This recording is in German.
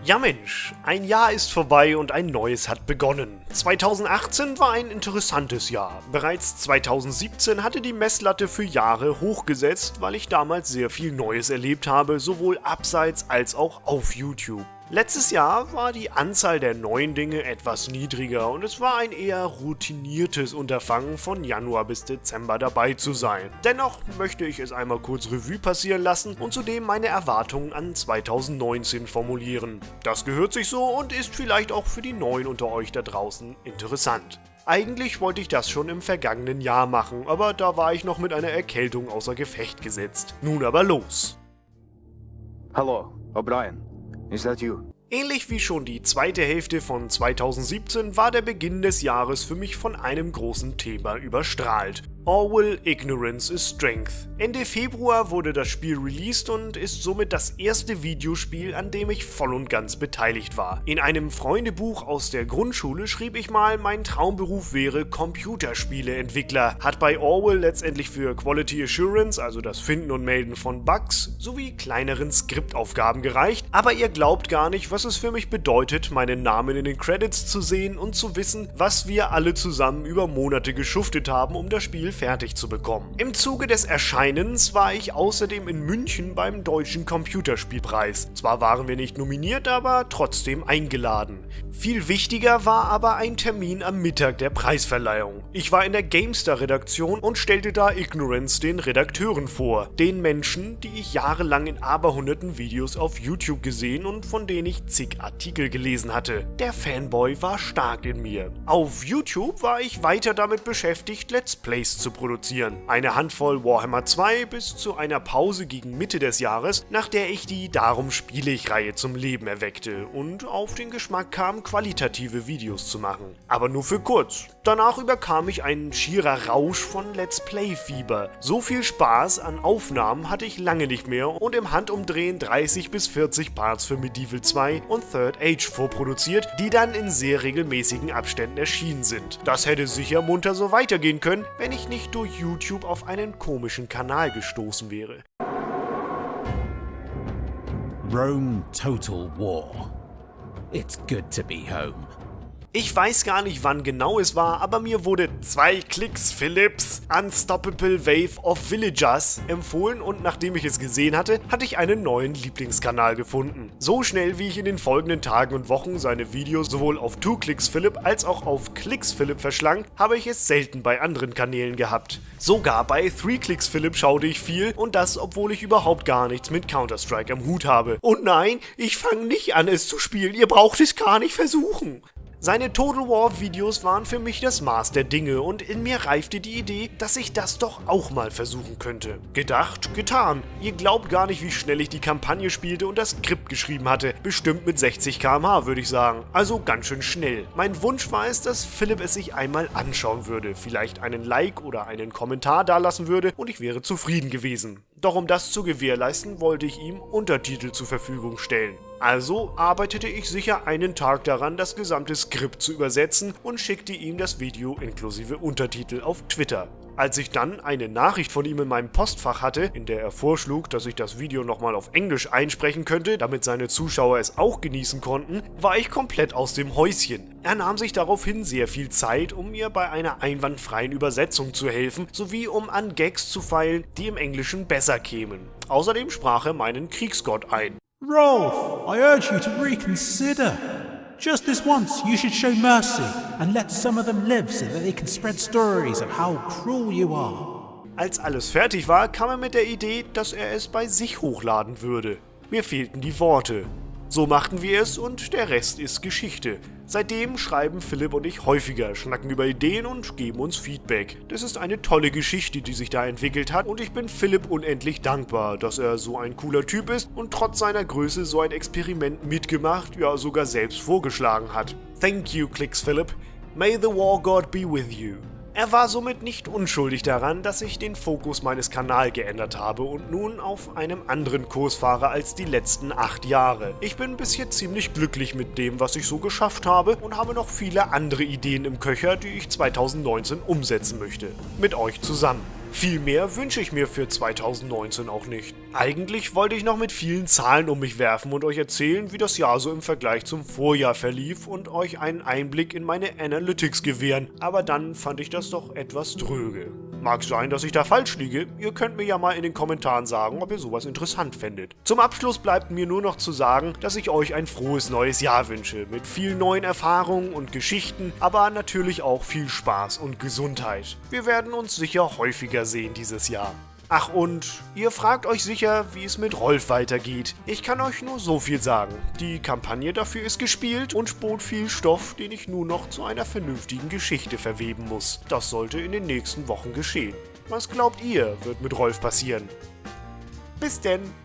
Ja Mensch, ein Jahr ist vorbei und ein neues hat begonnen. 2018 war ein interessantes Jahr. Bereits 2017 hatte die Messlatte für Jahre hochgesetzt, weil ich damals sehr viel Neues erlebt habe, sowohl abseits als auch auf YouTube. Letztes Jahr war die Anzahl der neuen Dinge etwas niedriger und es war ein eher routiniertes Unterfangen, von Januar bis Dezember dabei zu sein. Dennoch möchte ich es einmal kurz Revue passieren lassen und zudem meine Erwartungen an 2019 formulieren. Das gehört sich so und ist vielleicht auch für die Neuen unter euch da draußen interessant. Eigentlich wollte ich das schon im vergangenen Jahr machen, aber da war ich noch mit einer Erkältung außer Gefecht gesetzt. Nun aber los! Hello, O'Brien. Is that you? Ähnlich wie schon die zweite Hälfte von 2017 war der Beginn des Jahres für mich von einem großen Thema überstrahlt. Orwell Ignorance is Strength. Ende Februar wurde das Spiel released und ist somit das erste Videospiel, an dem ich voll und ganz beteiligt war. In einem Freundebuch aus der Grundschule schrieb ich mal, mein Traumberuf wäre Computerspieleentwickler. Hat bei Orwell letztendlich für Quality Assurance, also das Finden und Melden von Bugs, sowie kleineren Skriptaufgaben gereicht, aber ihr glaubt gar nicht, was es für mich bedeutet, meinen Namen in den Credits zu sehen und zu wissen, was wir alle zusammen über Monate geschuftet haben, um das Spiel fertig zu bekommen. Im Zuge des Erscheinens war ich außerdem in München beim Deutschen Computerspielpreis. Zwar waren wir nicht nominiert, aber trotzdem eingeladen. Viel wichtiger war aber ein Termin am Mittag der Preisverleihung. Ich war in der GameStar-Redaktion und stellte da Ignorance den Redakteuren vor. Den Menschen, die ich jahrelang in aberhunderten Videos auf YouTube gesehen und von denen ich zig Artikel gelesen hatte. Der Fanboy war stark in mir. Auf YouTube war ich weiter damit beschäftigt, Let's Plays zu produzieren. Eine Handvoll Warhammer 2 bis zu einer Pause gegen Mitte des Jahres, nach der ich die Darum spiele ich Reihe zum Leben erweckte und auf den Geschmack kam, qualitative Videos zu machen. Aber nur für kurz. Danach überkam mich ein schierer Rausch von Let's Play Fieber. So viel Spaß an Aufnahmen hatte ich lange nicht mehr und im Handumdrehen 30 bis 40 Parts für Medieval 2 und Third Age vorproduziert, die dann in sehr regelmäßigen Abständen erschienen sind. Das hätte sicher munter so weitergehen können, wenn ich nicht durch YouTube auf einen komischen Kanal gestoßen wäre. Rome Total War. It's good to be home. Ich weiß gar nicht, wann genau es war, aber mir wurde 2 Klicks Philips Unstoppable Wave of Villagers empfohlen und nachdem ich es gesehen hatte, hatte ich einen neuen Lieblingskanal gefunden. So schnell wie ich in den folgenden Tagen und Wochen seine Videos sowohl auf 2 Clicks Philip als auch auf Klicks Philip verschlang, habe ich es selten bei anderen Kanälen gehabt. Sogar bei 3 Clicks Philip schaute ich viel und das, obwohl ich überhaupt gar nichts mit Counter-Strike am Hut habe. Und nein, ich fange nicht an es zu spielen, ihr braucht es gar nicht versuchen. Seine Total War Videos waren für mich das Maß der Dinge und in mir reifte die Idee, dass ich das doch auch mal versuchen könnte. Gedacht, getan. Ihr glaubt gar nicht, wie schnell ich die Kampagne spielte und das Skript geschrieben hatte. Bestimmt mit 60 km/h würde ich sagen. Also ganz schön schnell. Mein Wunsch war es, dass Philipp es sich einmal anschauen würde, vielleicht einen Like oder einen Kommentar dalassen würde und ich wäre zufrieden gewesen. Doch um das zu gewährleisten, wollte ich ihm Untertitel zur Verfügung stellen. Also arbeitete ich sicher einen Tag daran, das gesamte Skript zu übersetzen und schickte ihm das Video inklusive Untertitel auf Twitter. Als ich dann eine Nachricht von ihm in meinem Postfach hatte, in der er vorschlug, dass ich das Video nochmal auf Englisch einsprechen könnte, damit seine Zuschauer es auch genießen konnten, war ich komplett aus dem Häuschen. Er nahm sich daraufhin sehr viel Zeit, um mir bei einer einwandfreien Übersetzung zu helfen, sowie um an Gags zu feilen, die im Englischen besser kämen. Außerdem sprach er meinen Kriegsgott ein. Rolf, I urge you to reconsider. Just this once, you should show mercy and let some of them live so that they can spread stories of how cruel you are. Als alles fertig war, kam er mit der Idee, dass er es bei sich hochladen würde. Mir fehlten die Worte. So machten wir es und der Rest ist Geschichte. Seitdem schreiben Philipp und ich häufiger, schnacken über Ideen und geben uns Feedback. Das ist eine tolle Geschichte, die sich da entwickelt hat und ich bin Philipp unendlich dankbar, dass er so ein cooler Typ ist und trotz seiner Größe so ein Experiment mitgemacht, ja sogar selbst vorgeschlagen hat. Thank you, Clicks Philipp. May the War God be with you. Er war somit nicht unschuldig daran, dass ich den Fokus meines Kanals geändert habe und nun auf einem anderen Kurs fahre als die letzten 8 Jahre. Ich bin bis jetzt ziemlich glücklich mit dem, was ich so geschafft habe und habe noch viele andere Ideen im Köcher, die ich 2019 umsetzen möchte. Mit euch zusammen. Viel mehr wünsche ich mir für 2019 auch nicht. Eigentlich wollte ich noch mit vielen Zahlen um mich werfen und euch erzählen, wie das Jahr so im Vergleich zum Vorjahr verlief und euch einen Einblick in meine Analytics gewähren, aber dann fand ich das doch etwas dröge. Mag sein, dass ich da falsch liege, ihr könnt mir ja mal in den Kommentaren sagen, ob ihr sowas interessant fändet. Zum Abschluss bleibt mir nur noch zu sagen, dass ich euch ein frohes neues Jahr wünsche, mit vielen neuen Erfahrungen und Geschichten, aber natürlich auch viel Spaß und Gesundheit. Wir werden uns sicher häufiger sehen dieses Jahr. Ach und, ihr fragt euch sicher, wie es mit Rolf weitergeht. Ich kann euch nur so viel sagen. Die Kampagne dafür ist gespielt und bot viel Stoff, den ich nun noch zu einer vernünftigen Geschichte verweben muss. Das sollte in den nächsten Wochen geschehen. Was glaubt ihr, wird mit Rolf passieren? Bis denn!